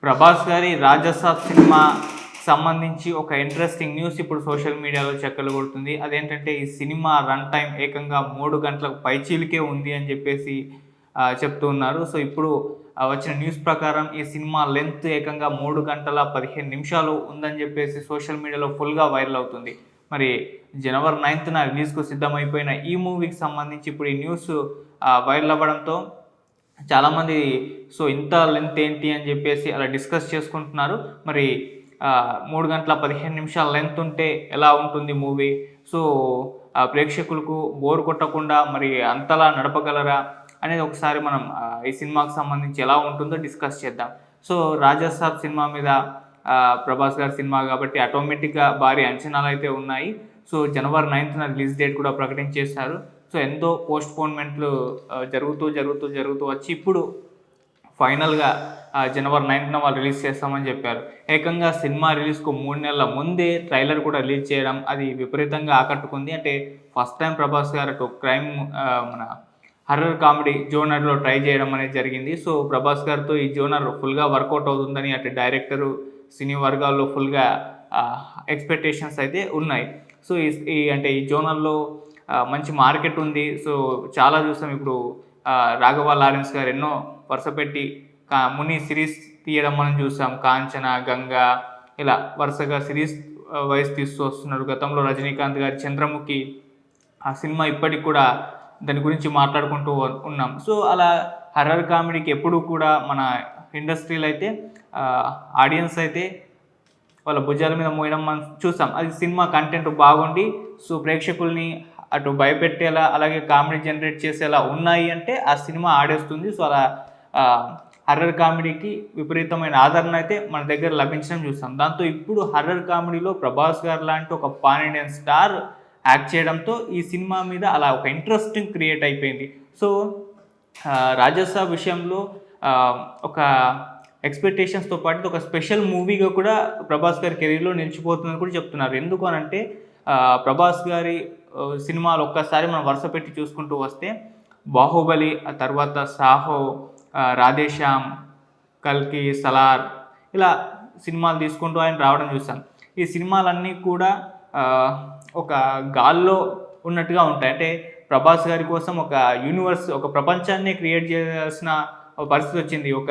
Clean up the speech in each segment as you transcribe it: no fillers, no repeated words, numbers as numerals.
ప్రభాస్ గారి 'రాజసాబ్' సినిమా సంబంధించి ఒక ఇంట్రెస్టింగ్ న్యూస్ ఇప్పుడు సోషల్ మీడియాలో చక్కర్లు కొడుతుంది. అదేంటంటే ఈ సినిమా రన్ టైమ్ ఏకంగా 3 గంటలకు పైచీలకే ఉంది అని చెప్పేసి చెప్తూ ఉన్నారు. సో, ఇప్పుడు వచ్చిన న్యూస్ ప్రకారం ఈ సినిమా లెంత్ ఏకంగా 3 గంటల 15 నిమిషాలు ఉందని చెప్పేసి సోషల్ మీడియాలో ఫుల్‌గా వైరల్ అవుతుంది. మరి జనవరి 9న రిలీజ్‌కు సిద్ధమైపోయిన ఈ మూవీకి సంబంధించి ఇప్పుడు ఈ న్యూస్ వైరల్ అవ్వడంతో చాలామంది సో ఇంత లెంత్ ఏంటి అని చెప్పేసి అలా డిస్కస్ చేసుకుంటున్నారు. మరి 3 గంటల 15 నిమిషాల లెంత్ ఉంటే ఎలా ఉంటుంది మూవీ? సో, ప్రేక్షకులకు బోర్ కొట్టకుండా మరి అంతలా నడపగలరా? అనేది ఒకసారి మనం ఈ సినిమాకి సంబంధించి ఎలా ఉంటుందో డిస్కస్ చేద్దాం. సో, 'రాజాసాబ్' సినిమా మీద ప్రభాస్ గారి సినిమా కాబట్టి ఆటోమేటిక్‌గా భారీ అంచనాలైతే ఉన్నాయి. సో, జనవరి 9న రిలీజ్ డేట్ కూడా ప్రకటించేశారు. సో, ఎంతో పోస్ట్‌పోన్‌మెంట్లు జరుగుతూ వచ్చి ఇప్పుడు ఫైనల్‌గా జనవరి 9న వాళ్ళు రిలీజ్ చేస్తామని చెప్పారు. ఏకంగా సినిమా రిలీజ్‌కు 3 నెలల ముందే ట్రైలర్ కూడా రిలీజ్ చేయడం అది విపరీతంగా ఆకట్టుకుంది. అంటే ఫస్ట్ టైం ప్రభాస్ గారు అటు క్రైమ్ మన హర్రర్ కామెడీ జోనర్‌లో ట్రై చేయడం అనేది జరిగింది. సో, ప్రభాస్ గారితో ఈ జోనర్ ఫుల్‌గా వర్కౌట్ అవుతుందని అటు డైరెక్టరు, సినీ వర్గాల్లో ఫుల్‌గా ఎక్స్‌పెక్టేషన్స్ అయితే ఉన్నాయి. సో, అంటే ఈ జోనర్‌లో మంచి మార్కెట్ ఉంది. సో, చాలా చూసాం ఇప్పుడు రాఘవ లారెన్స్ గారు ఎన్నో వరుసపెట్టి ముని సిరీస్ తీయడం మనం చూసాం. 'కాంచన', 'గంగా' ఇలా వరుసగా సిరీస్ వైస్ తీస్తూ వస్తున్నారు. గతంలో రజనీకాంత్ గారి 'చంద్రముఖి' ఆ సినిమా ఇప్పటికి కూడా దాని గురించి మాట్లాడుకుంటూ ఉన్నాం. సో, అలా హర్రర్ కామెడీకి ఎప్పుడూ కూడా మన ఇండస్ట్రీలో అయితే ఆడియన్స్ అయితే వాళ్ళ భుజాల మీద మోయడం మనం చూసాం. అది సినిమా కంటెంట్ బాగుండి సో ప్రేక్షకుల్ని అటు భయపెట్టేలా అలాగే కామెడీ జనరేట్ చేసేలా ఉన్నాయి అంటే ఆ సినిమా ఆడేస్తుంది. సో, అలా హర్రర్ కామెడీకి విపరీతమైన ఆదరణ అయితే మన దగ్గర లభించడం చూసాం. దాంతో ఇప్పుడు హర్రర్ కామెడీలో ప్రభాస్ గారు లాంటి ఒక పాన్ ఇండియన్ స్టార్ యాక్ట్ చేయడంతో ఈ సినిమా మీద అలా ఒక ఇంట్రెస్టింగ్ క్రియేట్ అయిపోయింది. సో, రాజసాబ్ విషయంలో ఒక ఎక్స్‌పెక్టేషన్స్‌తో పాటు ఒక స్పెషల్ మూవీగా కూడా ప్రభాస్ గారి కెరీర్‌లో నిలిచిపోతుందని కూడా చెప్తున్నారు. ఎందుకు అనంటే ప్రభాస్ గారి సినిమాలు ఒక్కసారి మనం వరుస పెట్టి చూసుకుంటూ వస్తే 'బాహుబలి', ఆ తర్వాత 'సాహో', 'రాధేశ్యామ్', 'కల్కి', 'సలార్' ఇలా సినిమాలు తీసుకుంటూ ఆయన రావడం చూసాం. ఈ సినిమాలన్నీ కూడా ఒక గాల్లో ఉన్నట్టుగా ఉంటాయి. అంటే ప్రభాస్ గారి కోసం ఒక యూనివర్స్, ఒక ప్రపంచాన్ని క్రియేట్ చేయాల్సిన పరిస్థితి వచ్చింది. ఒక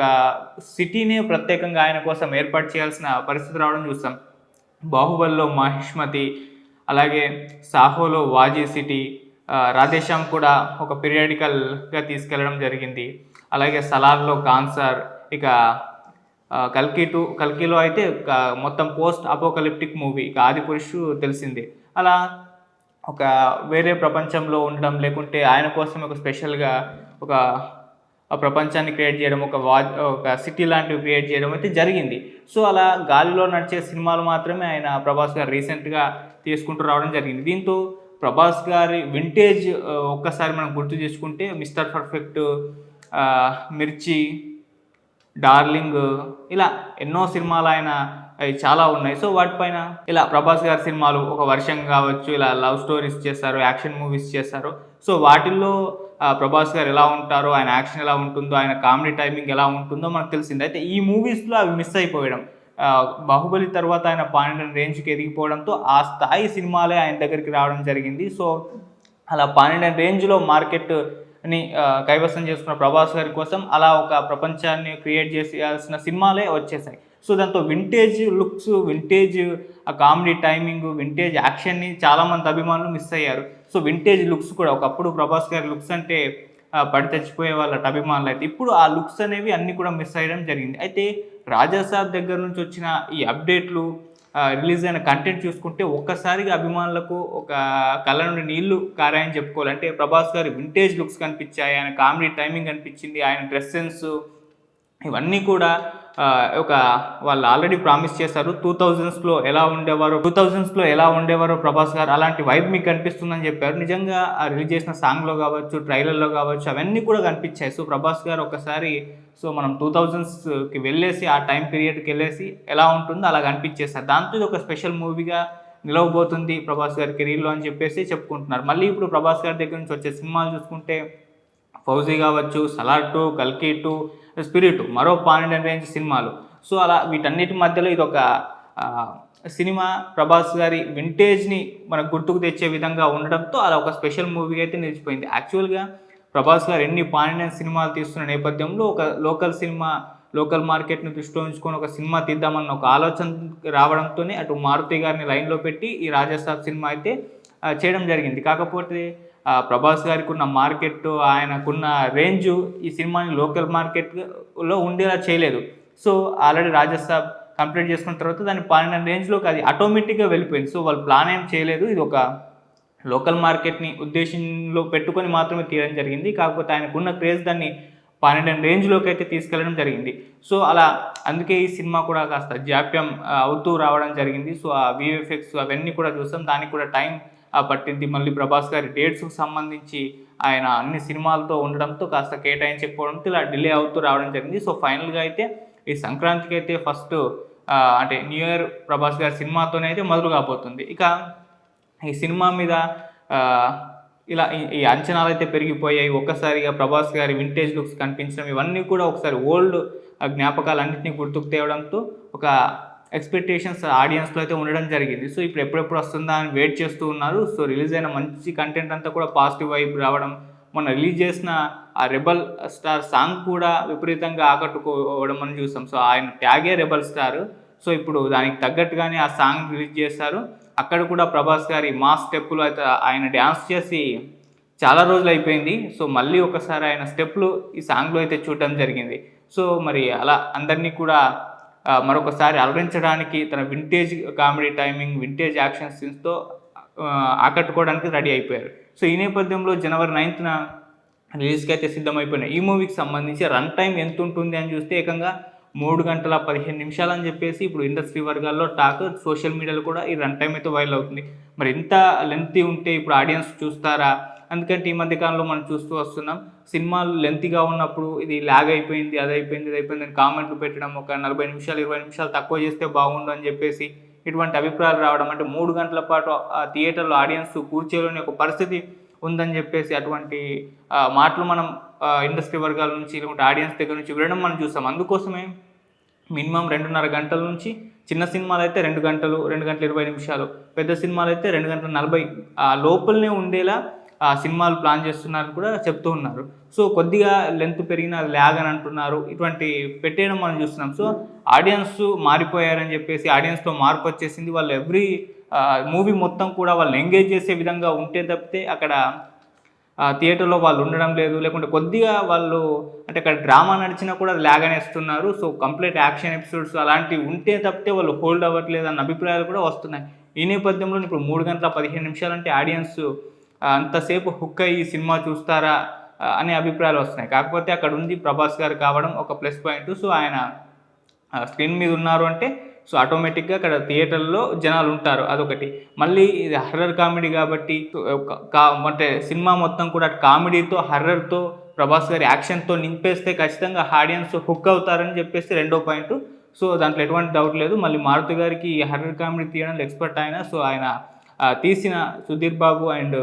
సిటీనే ప్రత్యేకంగా ఆయన కోసం ఏర్పాటు చేయాల్సిన పరిస్థితి రావడం చూసాం. 'బాహుబలిలో' 'మహిష్మతి', అలాగే 'సాహోలో' 'వాజీ సిటీ', 'రాధేశ్యామ్' కూడా ఒక పీరియాడికల్‌గా తీసుకెళ్లడం జరిగింది. అలాగే 'సలార్‌లో' 'కాన్సర్', ఇక 'కల్కిలో' అయితే మొత్తం పోస్ట్ అపోకలిప్టిక్ మూవీ. ఇక 'ఆదిపురుష్' తెలిసిందే. అలా ఒక వేరే ప్రపంచంలో ఉండడం, లేకుంటే ఆయన కోసం ఒక స్పెషల్‌గా ఒక ప్రపంచాన్ని క్రియేట్ చేయడం, ఒక సిటీ లాంటివి క్రియేట్ చేయడం అయితే జరిగింది. సో, అలా గాలిలో నడిచే సినిమాలు మాత్రమే ఆయన ప్రభాస్ గారు రీసెంట్‌గా తీసుకుంటూ రావడం జరిగింది. దీంతో ప్రభాస్ గారి వింటేజ్ ఒక్కసారి మనం గుర్తు చేసుకుంటే 'మిస్టర్ పర్ఫెక్ట్', 'మిర్చి', 'డార్లింగ్' ఇలా ఎన్నో సినిమాలు ఆయన అవి చాలా ఉన్నాయి. సో, వాటిపైన ఇలా ప్రభాస్ గారి సినిమాలు ఒక 'వర్షం' కావచ్చు, ఇలా లవ్ స్టోరీస్ చేశారు, యాక్షన్ మూవీస్ చేశారు. సో, వాటిల్లో ప్రభాస్ గారు ఎలా ఉంటారో, ఆయన యాక్షన్ ఎలా ఉంటుందో, ఆయన కామెడీ టైమింగ్ ఎలా ఉంటుందో మనకు తెలిసింది. అయితే ఈ మూవీస్‌లో అవి మిస్ అయిపోయడం. 'బాహుబలి' తర్వాత ఆయన పాన్ ఇండియన్ రేంజ్‌కి ఎదిగిపోవడంతో ఆ స్థాయి సినిమాలే ఆయన దగ్గరికి రావడం జరిగింది. సో, అలా పాన్ ఇండియన్ రేంజ్‌లో మార్కెట్‌ని కైవసం చేసుకున్న ప్రభాస్ గారి కోసం అలా ఒక ప్రపంచాన్ని క్రియేట్ చేయాల్సిన సినిమాలే వచ్చేసాయి. సో, దాంతో వింటేజ్ లుక్స్, వింటేజ్ ఆ కామెడీ టైమింగ్, వింటేజ్ యాక్షన్‌ని చాలామంది అభిమానులు మిస్ అయ్యారు. సో, వింటేజ్ లుక్స్ కూడా ఒకప్పుడు ప్రభాస్ గారి లుక్స్ అంటే పడి చచ్చిపోయే వాళ్ళట అభిమానులైతే. ఇప్పుడు ఆ లుక్స్ అనేవి అన్నీ కూడా మిస్ అయ్యడం జరిగింది. అయితే 'రాజాసాబ్' దగ్గర నుంచి వచ్చిన ఈ అప్డేట్లు, రిలీజ్ అయిన కంటెంట్ చూసుకుంటే ఒక్కసారిగా అభిమానులకు ఒక కళ్ళ నుండి నీళ్లు కారాయని చెప్పుకోవాలి. అంటే ప్రభాస్ గారి వింటేజ్ లుక్స్ కనిపించాయి, ఆయన కామెడీ టైమింగ్ కనిపించింది, ఆయన డ్రెస్ సెన్స్ ఇవన్నీ కూడా వాళ్ళు ఆల్రెడీ ప్రామిస్ చేశారు. 2000స్‌లో ఎలా ఉండేవారో ప్రభాస్ గారు అలాంటి వైబ్ మీకు కనిపిస్తుందని చెప్పారు. నిజంగా రిలీజ్ చేసిన సాంగ్‌లో కావచ్చు, ట్రైలర్‌లో కావచ్చు అవన్నీ కూడా కనిపించాయి. సో, ప్రభాస్ గారు ఒకసారి మనం 2000స్‌కి వెళ్ళేసి ఆ టైం పీరియడ్‌కి వెళ్ళేసి ఎలా ఉంటుందో అలా కనిపించేశారు. దాంతో ఇది ఒక స్పెషల్ మూవీగా నిలవబోతుంది ప్రభాస్ గారి కెరీర్‌లో అని చెప్పేసి చెప్పుకుంటున్నారు. మళ్ళీ ఇప్పుడు ప్రభాస్ గారి దగ్గర నుంచి వచ్చే సినిమాలు చూసుకుంటే 'ఫౌజీ' కావచ్చు, 'సలార్ 2', 'కల్కి 2', 'స్పిరిట్' మరో పాన్ ఇండియన్ రేంజ్ సినిమాలు. సో అలా వీటన్నిటి మధ్యలో ఇదొక సినిమా ప్రభాస్ గారి వింటేజ్ని మనకు గుర్తుకు తెచ్చే విధంగా ఉండడంతో అలా ఒక స్పెషల్ మూవీ అయితే నిలిచిపోయింది. యాక్చువల్గా ప్రభాస్ గారు ఎన్ని పాన్ ఇండియన్ సినిమాలు తీస్తున్న నేపథ్యంలో ఒక లోకల్ మార్కెట్ని దృష్టిలో ఉంచుకొని ఒక సినిమా తీద్దామన్న ఒక ఆలోచన రావడంతోనే అటు మారుతి గారిని లైన్లో పెట్టి ఈ రాజాసాబ్ సినిమా అయితే చేయడం జరిగింది. కాకపోతే ప్రభాస్ గారికి ఉన్న మార్కెట్, ఆయనకున్న రేంజు ఈ సినిమాని లోకల్ మార్కెట్లో ఉండేలా చేయలేదు. సో ఆల్రెడీ రాజాసాబ్ కంప్లీట్ చేసుకున్న తర్వాత దాన్ని 12 రేంజ్లోకి అది ఆటోమేటిక్గా వెళ్ళిపోయింది. సో వాళ్ళు ప్లాన్ ఏం చేయలేదు, ఇది ఒక లోకల్ మార్కెట్ని ఉద్దేశంలో పెట్టుకొని మాత్రమే తీయడం జరిగింది. కాకపోతే ఆయనకున్న క్రేజ్ దాన్ని 12 రేంజ్లోకి అయితే తీసుకెళ్ళడం జరిగింది. సో అలా అందుకే ఈ సినిమా కూడా కాస్త జాప్యం అవుతూ రావడం జరిగింది. సో ఆ విఎఫ్ఎక్స్ అవన్నీ కూడా చూసాం, దానికి కూడా టైం పట్టింది. మళ్ళీ ప్రభాస్ గారి డేట్స్కి సంబంధించి ఆయన అన్ని సినిమాలతో ఉండడంతో కాస్త కేటాయించకపోవడంతో ఇలా డిలే అవుతూ రావడం జరిగింది. సో ఫైనల్గా అయితే ఈ సంక్రాంతికి అయితే ఫస్ట్ అంటే న్యూ ఇయర్ ప్రభాస్ గారి సినిమాతోనే అయితే మొదలు కాబోతుంది. ఇక ఈ సినిమా మీద ఇలా ఈ అంచనాలు అయితే పెరిగిపోయాయి. ఒక్కసారిగా ప్రభాస్ గారి వింటేజ్ లుక్స్ కనిపించడం, ఇవన్నీ కూడా ఒకసారి ఓల్డ్ జ్ఞాపకాలన్నింటినీ గుర్తుకు తేవడంతో ఒక ఎక్స్పెక్టేషన్స్ ఆడియన్స్లో అయితే ఉండడం జరిగింది. సో ఇప్పుడు ఎప్పుడెప్పుడు వస్తుందా అని వెయిట్ చేస్తూ ఉన్నారు. సో రిలీజ్ అయిన మంచి కంటెంట్ అంతా కూడా పాజిటివ్ వైబ్ రావడం, మొన్న రిలీజ్ చేసిన ఆ రెబల్ స్టార్ సాంగ్ కూడా విపరీతంగా ఆకట్టుకోవడం మనం చూసాం. సో ఆయన ట్యాగే రెబల్ స్టార్. సో ఇప్పుడు దానికి తగ్గట్టుగానే ఆ సాంగ్ రిలీజ్ చేశారు. అక్కడ కూడా ప్రభాస్ గారి మాస్ స్టెప్పులు అయితే ఆయన డ్యాన్స్ చేసి చాలా రోజులు అయిపోయింది. సో మళ్ళీ ఒకసారి ఆయన స్టెప్పులు ఈ సాంగ్లో అయితే చూడటం జరిగింది. సో మరి అలా అందరినీ కూడా మరొకసారి అలరించడానికి తన vintage comedy timing, vintage action సీన్స్తో ఆకట్టుకోవడానికి రెడీ అయిపోయారు. సో ఈ నేపథ్యంలో జనవరి 9న రిలీజ్కి అయితే సిద్ధమైపోయినాయి. ఈ మూవీకి సంబంధించి రన్ టైం ఎంత ఉంటుంది అని చూస్తే ఏకంగా 3 గంటల 15 నిమిషాలు అని చెప్పేసి ఇప్పుడు ఇండస్ట్రీ వర్గాల్లో టాక్, సోషల్ మీడియాలో కూడా ఈ రన్ టైం అయితే వైరల్ అవుతుంది. మరి ఇంత లెంతీ ఉంటే ఇప్పుడు ఆడియన్స్ చూస్తారా? అందుకంటే ఈ మధ్యకాలంలో మనం చూస్తూ వస్తున్నాం, సినిమాలు లెంతీగా ఉన్నప్పుడు ఇది ల్యాగ్ అయిపోయింది, అది అయిపోయింది అని కామెంట్లు పెట్టడం, ఒక 40 నిమిషాలు 20 నిమిషాలు తక్కువ చేస్తే బాగుండు అని చెప్పేసి ఇటువంటి అభిప్రాయాలు రావడం, అంటే 3 గంటల పాటు థియేటర్లో ఆడియన్స్ కూర్చోలేని ఒక పరిస్థితి ఉందని చెప్పేసి అటువంటి మాటలు మనం ఇండస్ట్రీ వర్గాల నుంచి లేకుంటే ఆడియన్స్ దగ్గర నుంచి వినడం మనం చూస్తాం. అందుకోసమే మినిమం 2.5 గంటల నుంచి, చిన్న సినిమాలు అయితే 2 గంటలు 2 గంటల 20 నిమిషాలు, పెద్ద సినిమాలు అయితే 2 గంటల 40 లోపలనే ఉండేలా సినిమాలు ప్లాన్ చేస్తున్నారని కూడా చెప్తూ ఉన్నారు. సో కొద్దిగా లెంత్ పెరిగిన ల్యాగ్ అని అంటున్నారు, ఇటువంటి పెట్టేయడం మనం చూస్తున్నాం. సో ఆడియన్స్ మారిపోయారని చెప్పేసి, ఆడియన్స్లో మార్పు వచ్చేసింది. వాళ్ళు ఎవ్రీ మూవీ మొత్తం కూడా వాళ్ళని ఎంగేజ్ చేసే విధంగా ఉంటే తప్పితే అక్కడ థియేటర్లో వాళ్ళు ఉండడం లేదు, లేకుంటే కొద్దిగా వాళ్ళు అంటే అక్కడ డ్రామా నడిచినా కూడా ల్యాగ్ అనేస్తున్నారు. సో కంప్లీట్ యాక్షన్ ఎపిసోడ్స్ అలాంటివి ఉంటే తప్పితే వాళ్ళు హోల్డ్ అవ్వట్లేదు అన్న అభిప్రాయాలు కూడా వస్తున్నాయి. ఈ నేపథ్యంలో ఇప్పుడు 3 గంటల 15 నిమిషాలు అంటే ఆడియన్స్ అంతసేపు హుక్ అయ్యి సినిమా చూస్తారా అనే అభిప్రాయాలు వస్తున్నాయి. కాకపోతే అక్కడ ఉంది ప్రభాస్ గారు కావడం ఒక ప్లస్ పాయింట్. సో ఆయన స్క్రీన్ మీద ఉన్నారు అంటే సో ఆటోమేటిక్గా అక్కడ థియేటర్లో జనాలు ఉంటారు, అదొకటి. మళ్ళీ ఇది హర్రర్ కామెడీ కాబట్టి అంటే సినిమా మొత్తం కూడా కామెడీతో హర్రర్తో ప్రభాస్ గారి యాక్షన్తో నింపేస్తే ఖచ్చితంగా ఆడియన్స్ హుక్ అవుతారని చెప్పేసి రెండో పాయింట్. సో దాంట్లో ఎటువంటి డౌట్ లేదు. మళ్ళీ మారుతి గారికి హర్రర్ కామెడీ తీయడంలో ఎక్స్పర్ట్ ఆయన. సో ఆయన తీసిన సుధీర్ బాబు అండ్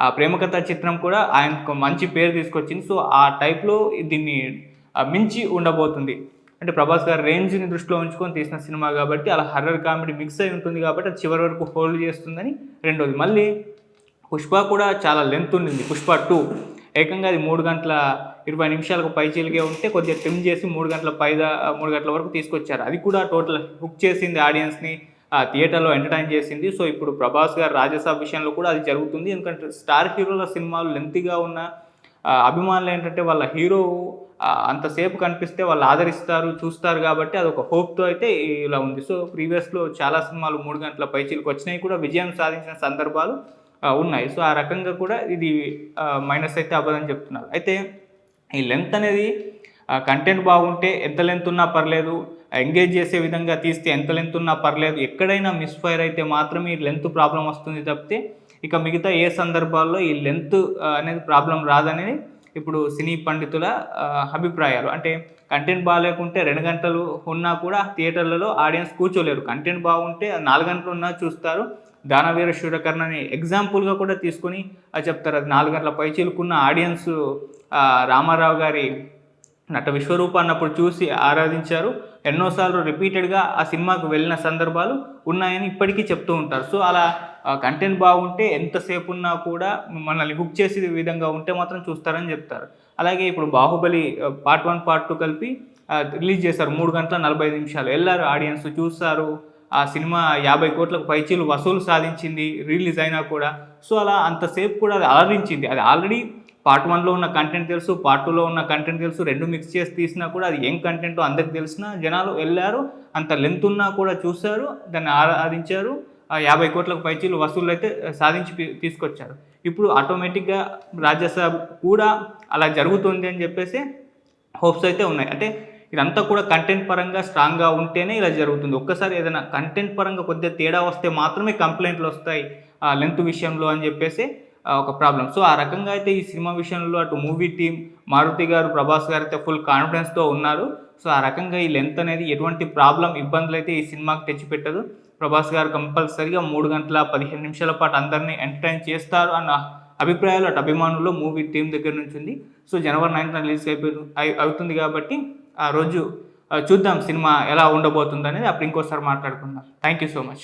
ఆ ప్రేమకథ చిత్రం కూడా ఆయనకు మంచి పేరు తీసుకొచ్చింది. సో ఆ టైప్లో దీన్ని మించి ఉండబోతుంది. అంటే ప్రభాస్ గారి రేంజ్ని దృష్టిలో ఉంచుకొని తీసిన సినిమా కాబట్టి అలా హర్రర్ కామెడీ మిక్స్ అయి ఉంటుంది కాబట్టి అది చివరి వరకు హోల్డ్ చేస్తుందని రెండోది. మళ్ళీ పుష్ప కూడా చాలా లెంత్ ఉండింది. పుష్ప 2 ఏకంగా అది 3 గంటల 20 నిమిషాలకు పైచీలుగా ఉంటే కొద్దిగా ట్రిమ్ చేసి 3 గంటల వరకు తీసుకొచ్చారు. అది కూడా టోటల్ హుక్ చేసింది ఆడియన్స్ని, థియేటర్లో ఎంటర్టైన్ చేసింది. సో ఇప్పుడు ప్రభాస్ గారు రాజసాబ్ విషయంలో కూడా అది జరుగుతుంది. ఎందుకంటే స్టార్ హీరోల సినిమాలు లెంతీగా ఉన్న అభిమానులు ఏంటంటే వాళ్ళ హీరో అంతసేపు కనిపిస్తే వాళ్ళు ఆదరిస్తారు, చూస్తారు కాబట్టి అదొక హోప్తో అయితే ఇలా ఉంది. సో ప్రీవియస్లో చాలా సినిమాలు 3 గంటల పైచీలకు వచ్చినాయి కూడా విజయం సాధించిన సందర్భాలు ఉన్నాయి. సో ఆ రకంగా కూడా ఇది మైనస్ అయితే అవ్వదని చెప్తున్నారు. అయితే ఈ లెంత్ అనేది కంటెంట్ బాగుంటే ఎంత లెంత్ ఉన్నా పర్లేదు, ఎంగేజ్ చేసే విధంగా తీస్తే ఎంత లెంత్ ఉన్నా పర్లేదు, ఎక్కడైనా మిస్ఫైర్ అయితే మాత్రమే ఈ లెంత్ ప్రాబ్లం వస్తుంది తప్పితే ఇక మిగతా ఏ సందర్భాల్లో ఈ లెంత్ అనేది ప్రాబ్లం రాదనేది ఇప్పుడు సినీ పండితుల అభిప్రాయాలు. అంటే కంటెంట్ బాగాలేకుంటే 2 గంటలు ఉన్నా కూడా థియేటర్లలో ఆడియన్స్ కూర్చోలేరు, కంటెంట్ బాగుంటే 4 గంటలు ఉన్నా చూస్తారు. దానవీర శూరకర్ణని ఎగ్జాంపుల్గా కూడా తీసుకొని చెప్తారు. అది 4 గంటల పైచీలుకున్న ఆడియన్స్ రామారావు గారి నట విశ్వరూప అన్నప్పుడు చూసి ఆరాధించారు. ఎన్నోసార్లు రిపీటెడ్‌గా ఆ సినిమాకు వెళ్ళిన సందర్భాలు ఉన్నాయని ఇప్పటికీ చెప్తూ ఉంటారు. సో, అలా కంటెంట్ బాగుంటే ఎంతసేపున్నా కూడా మనల్ని హుక్ చేసే విధంగా ఉంటే మాత్రం చూస్తారని చెప్తారు. అలాగే ఇప్పుడు 'బాహుబలి' పార్ట్ 1, పార్ట్ 2 కలిపి రిలీజ్ చేశారు. 3 గంటల 45 నిమిషాలు. ఎళ్లారు ఆడియన్స్ చూసారు. ఆ సినిమా 50,00,00,000 పైచీలు వసూలు సాధించింది రిలీజ్ అయినా కూడా. సో, అలా అంతసేపు కూడా అది అలరించింది. అది ఆల్రెడీ పార్ట్ 1లో ఉన్న కంటెంట్ తెలుసు, పార్ట్ 2లో ఉన్న కంటెంట్ తెలుసు. 2 మిక్స్ చేసి తీసినా కూడా అది ఏం కంటెంటో అందరికి తెలిసినా జనాలు ఎళ్లారు. అంత లెంత్ ఉన్నా కూడా చూసారు. దాన్ని ఆరాధించారు. 50,00,00,000 పైచీలు వసూళ్ళైతే సాధించి తీసుకొచ్చారు. ఇప్పుడు ఆటోమేటిక్‌గా 'రాజసాబ్' కూడా అలా జరుగుతుంది అని చెప్పేసి హోప్స్ అయితే ఉన్నాయి. అంటే ఇదంతా కూడా కంటెంట్ పరంగా స్ట్రాంగ్‌గా ఉంటేనే ఇలా జరుగుతుంది. ఒక్కసారి ఏదైనా కంటెంట్ పరంగా కొద్దిగా తేడా వస్తే మాత్రమే కంప్లెయింట్‌లొస్తాయి. లెంత్ విషయంలో అని చెప్పేసి ఒక ప్రాబ్లమ్. సో, ఆ రకంగా అయితే ఈ సినిమా విషయంలో అటు మూవీ టీమ్, మారుతి గారు, ప్రభాస్ గారైతే ఫుల్ కాన్ఫిడెన్స్‌తో ఉన్నారు. సో, ఆ రకంగా ఈ లెంత్ అనేది ఎటువంటి ఇబ్బందులైతే ఈ సినిమాకి తెచ్చిపెట్టదు. ప్రభాస్ గారు కంపల్సరీగా 3 గంటల 15 నిమిషాల పాటు అందరిని ఎంటర్‌టైన్ చేస్తారు అన్న అభిప్రాయాలు అటు అభిమానుల్లో, మూవీ టీమ్ దగ్గర నుంచి ఉంది. సో, జనవరి 9న రిలీజ్ అవుతుంది కాబట్టి ఆ రోజు చూద్దాం సినిమా ఎలా ఉండబోతుందనేది అప్పుడు ఇంకోసారి మాట్లాడుకుందాం. Thank you so much.